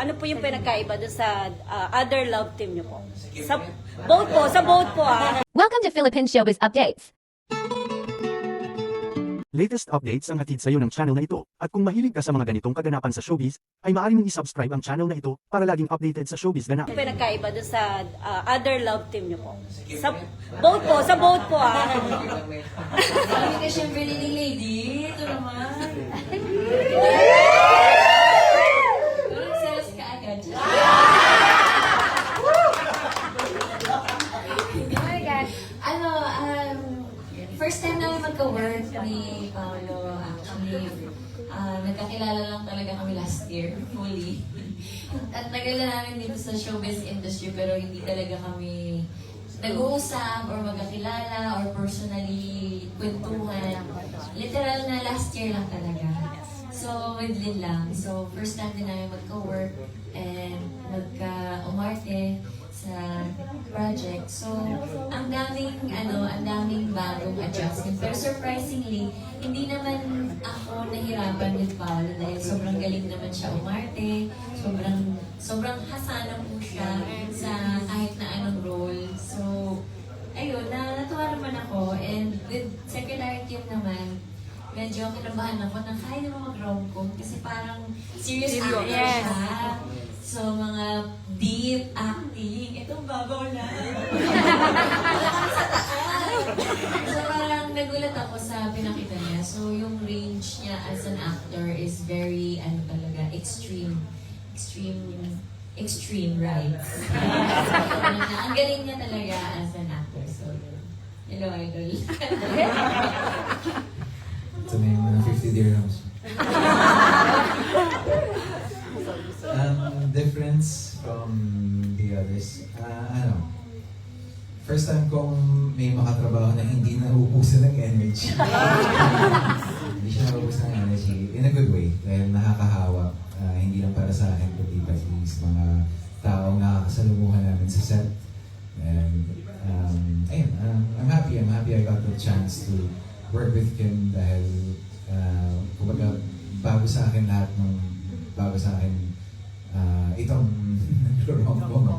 Ano po yung pinagkaiba doon sa other love team niyo po? Sa both po. Welcome to Philippine Showbiz Updates. Latest updates ang hatid sa iyo ng channel na ito. At kung mahilig ka sa mga ganitong kaganapan sa showbiz, ay maaari mong i-subscribe ang channel na ito para laging updated sa showbiz ganap. Ano yung pinagkaiba doon sa other love team niyo po? Sa both po. Sabi ka siyempre leading lady, ito naman. Parang selos ka agad. Oh my God. First time namin magka-work ni Paolo, actually, nagkakilala lang talaga kami last year, fully. At tagal na namin dito sa showbiz industry, pero hindi talaga kami nag-uusap or magkakilala or personally kwentuhan. Literal na last year lang talaga. So, with Lin lang. So, first time din namin magka-work and magka-umarte sa project. So, ang daming bagong adjustment. Pero surprisingly, hindi naman ako nahirapan with Paolo dahil sobrang galing naman siya umarte. Sobrang hasana po siya sa kahit na anong role. So, ayun, natuwa naman ako. And with Secretary Kim naman, medyo kinabahan ako na kaya naman mag-rom-com kasi parang serious actor siya. So, mga deep acting. Itong babaw na. Sa taas. So, parang nagulat ako sa pinakita niya. So, yung range niya as an actor is very, extreme rights. Ang galing niya talaga as an actor. So, hello, idol. Ito na yung 50 dirhams. Difference from the others. First time kong may makatrabaho na hindi nauubusan ng energy. Hindi siya nauubusan ng energy in a good way. Dahil nakakahawa. Hindi lang para sa akin, kundi pati sa mga taong nakakasalumuhan namin sa set. And ayun, I'm happy I got the chance to work with Kim dahil kumbaga bago sa akin itong rom-com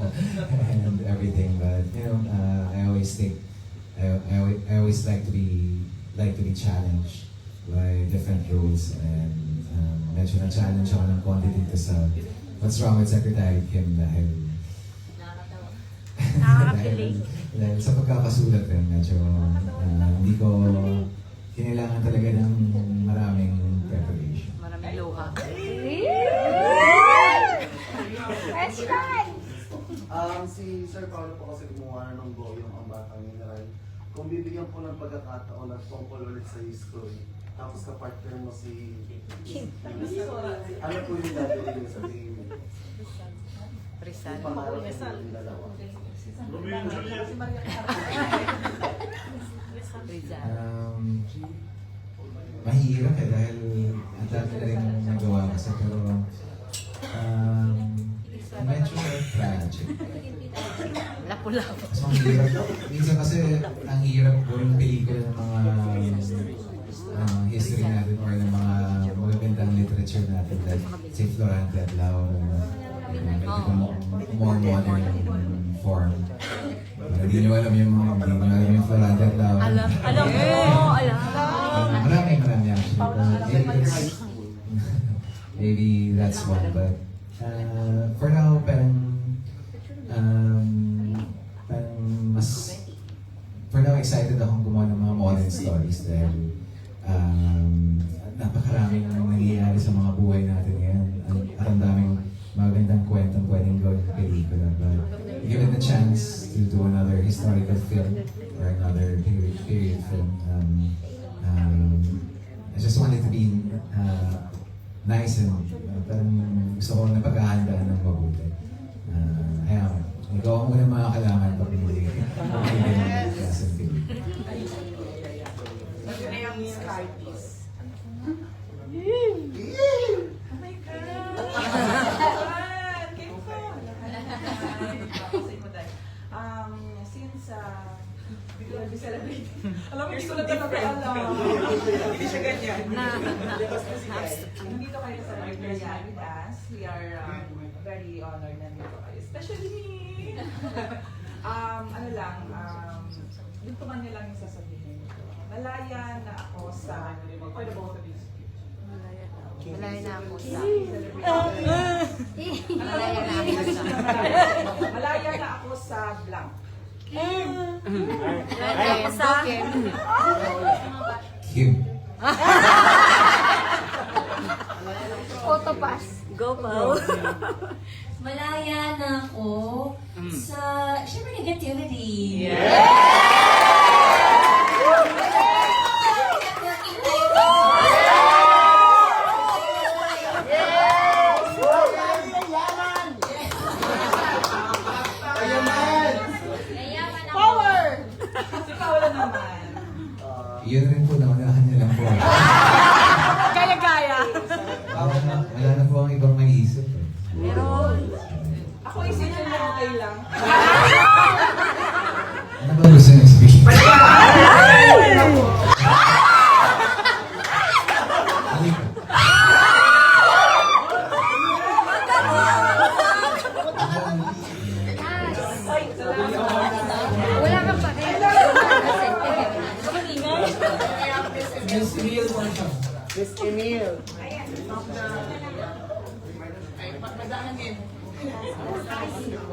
and everything, but you know, I always like to be challenged by different roles, and medyo na-challenge ako ng konti dito sa What's Wrong with Secretary Kim dahil dahil sa pagkakasulat medyo hindi ko kinailangan talaga ng maraming preparation. Maraming luha. Si Sir Paolo po kasi gumawa ng Goyong ang Batang Mineral. Kung bibigyan po ng pagkakataon at tungkol ulit sa history, tapos kapartner mo si Kim. Ano po yung gagawin niyo sa tingin mo? Rizal. Yung pangarap mo yung dalawa. Mahirap dahil ang dami na rin nagawa kasi pero medyo tragic. Lapu-lapu. Mas mahirap. Minsan kasi ang hirap po yung pelikula ng mga history natin or ng mga magagandang literature natin like si Florante at Lau, more modern form. Hindi nyo alam yung Florante at Lau. Alam mo. Marami actually. But maybe that's one, but for now, excited akong gumawa ng mga modern stories dahil napakaraming nangyayari sa mga buhay natin ngayon at ang daming magandang kwentong pwedeng gawin ng pelikula. But given the chance to do another historical film or another period film, I just wanted to be nice and parang gusto ko na paghahandaan ng mabuti. Ikaw ang unang mga kailangan pag hindi ng klaseng film. Since bigla celebrate. Alam mo, hindi ko na talaga alam. Hindi siya ganyan. Nandito kayo sa celebrate Realitas. We are very honored na nito kayo. Especially me! Duntungan niyo lang yung sasabihin ko. Malaya na ako sa... For the both of you. Malaya na ako sa blank. Kim. Go, Pao. Malaya na ako sa, syempre, negativity. Power! Ikaw na naman. Yun rin po, naunahan niya lang po. Gaya-gaya. Wala na po ang ibang maisip. Eh. Ako isipin mo okay lang. Ano ba gusto niyo sabihin? Halika.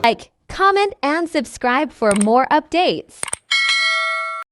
Like, comment, and subscribe for more updates.